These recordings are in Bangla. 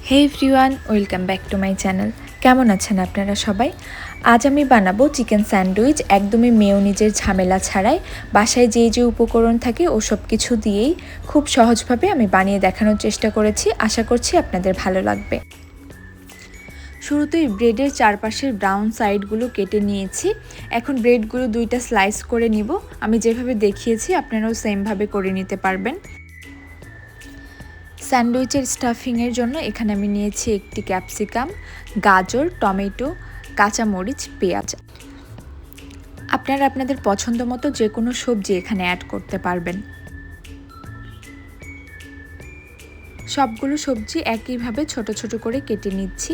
Hey everyone, welcome back to my channel. কেমন আছেন আপনারা সবাই? আজ আমি বানাবো চিকেন স্যান্ডউইচ একদমই মেয়োনিজের ঝামেলা ছাড়াই। বাসায় যে উপকরণ থাকে ও সব কিছু দিয়েই খুব সহজভাবে আমি বানিয়ে দেখানোর চেষ্টা করেছি। আশা করছি আপনাদের ভালো লাগবে। শুরুতেই ব্রেডের চারপাশের ব্রাউন সাইডগুলো কেটে নিয়েছি। এখন ব্রেডগুলো দুইটা স্লাইস করে নিব। আমি যেভাবে দেখিয়েছি আপনারাও সেমভাবে করে নিতে পারবেন। স্যান্ডউইচের স্টাফিংয়ের জন্য এখানে আমি নিয়েছি একটি ক্যাপসিকাম, গাজর, টমেটো, কাঁচামরিচ, পেঁয়াজ। আপনারা আপনাদের পছন্দ মতো যে কোনো সবজি এখানে অ্যাড করতে পারবেন। সবগুলো সবজি একইভাবে ছোট ছোট করে কেটে নিচ্ছি।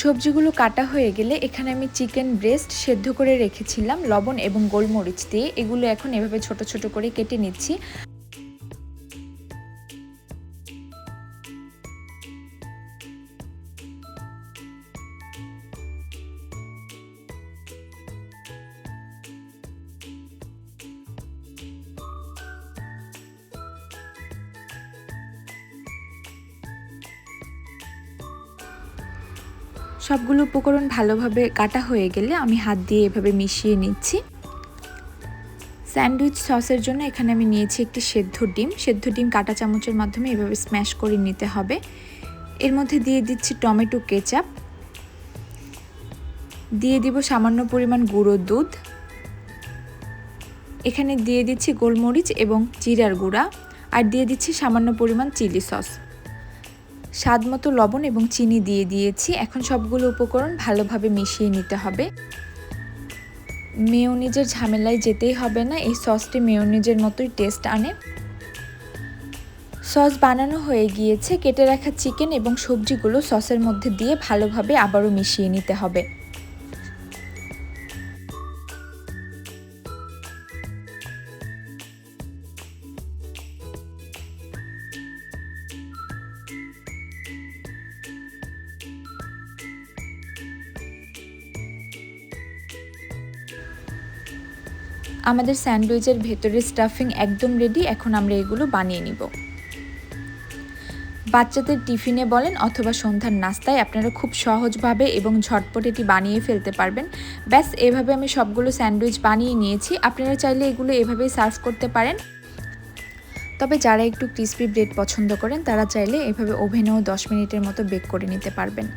সবজিগুলো কাটা হয়ে গেলে এখানে আমি চিকেন ব্রেস্ট সেদ্ধ করে রেখেছিলাম লবণ এবং গোলমরিচ দিয়ে। এগুলো এখন এভাবে ছোট ছোট করে কেটে নিচ্ছি। সবগুলো উপকরণ ভালোভাবে কাটা হয়ে গেলে আমি হাত দিয়ে এভাবে মিশিয়ে নিচ্ছি। স্যান্ডউইচ সসের জন্য এখানে আমি নিয়েছি একটি সেদ্ধ ডিম কাঁটা চামচের মাধ্যমে এভাবে স্ম্যাশ করে নিতে হবে। এর মধ্যে দিয়ে দিচ্ছি টমেটো কেচাপ, দিয়ে দিব সামান্য পরিমাণ গুঁড়ো দুধ, এখানে দিয়ে দিচ্ছি গোলমরিচ এবং জিরার গুঁড়া, আর দিয়ে দিচ্ছি সামান্য পরিমাণ চিলি সস। স্বাদ মতো লবণ এবং চিনি দিয়ে দিয়েছি। এখন সবগুলো উপকরণ ভালোভাবে মিশিয়ে নিতে হবে। মেয়োনিজের ঝামেলায় যেতেই হবে না, এই সসটি মেয়োনিজের মতোই টেস্ট আনে। সস বানানো হয়ে গিয়েছে। কেটে রাখা চিকেন এবং সবজিগুলো সসের মধ্যে দিয়ে ভালোভাবে আবারও মিশিয়ে নিতে হবে। আমাদের স্যান্ডউইচের ভেতরের স্টাফিং একদম রেডি। এখন আমরা এগুলো বানিয়ে নিব। বাচ্চাদের টিফিনে বলেন অথবা সন্ধ্যার নাস্তায় আপনারা খুব সহজভাবে এবং ঝটপট এটি বানিয়ে ফেলতে পারবেন। ব্যাস, এভাবে আমি সবগুলো স্যান্ডউইচ বানিয়ে নিয়েছি। আপনারা চাইলে এগুলো এভাবেই সার্ভ করতে পারেন। তবে যারা একটু ক্রিসপি ব্রেড পছন্দ করেন তারা চাইলে এভাবে ওভেনেও 10 মিনিটের মতো বেক করে নিতে পারবেন।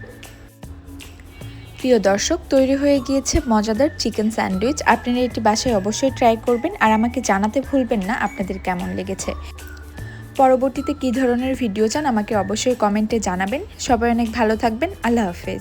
প্রিয় দর্শক, তৈরি হয়ে গিয়েছে মজাদার চিকেন স্যান্ডউইচ। আপনারা এটি বাসায় অবশ্যই ট্রাই করবেন আর আমাকে জানাতে ভুলবেন না আপনাদের কেমন লেগেছে। পরবর্তীতে কী ধরনের ভিডিও চান আমাকে অবশ্যই কমেন্টে জানাবেন। সবাই অনেক ভালো থাকবেন। আল্লাহ হাফেজ।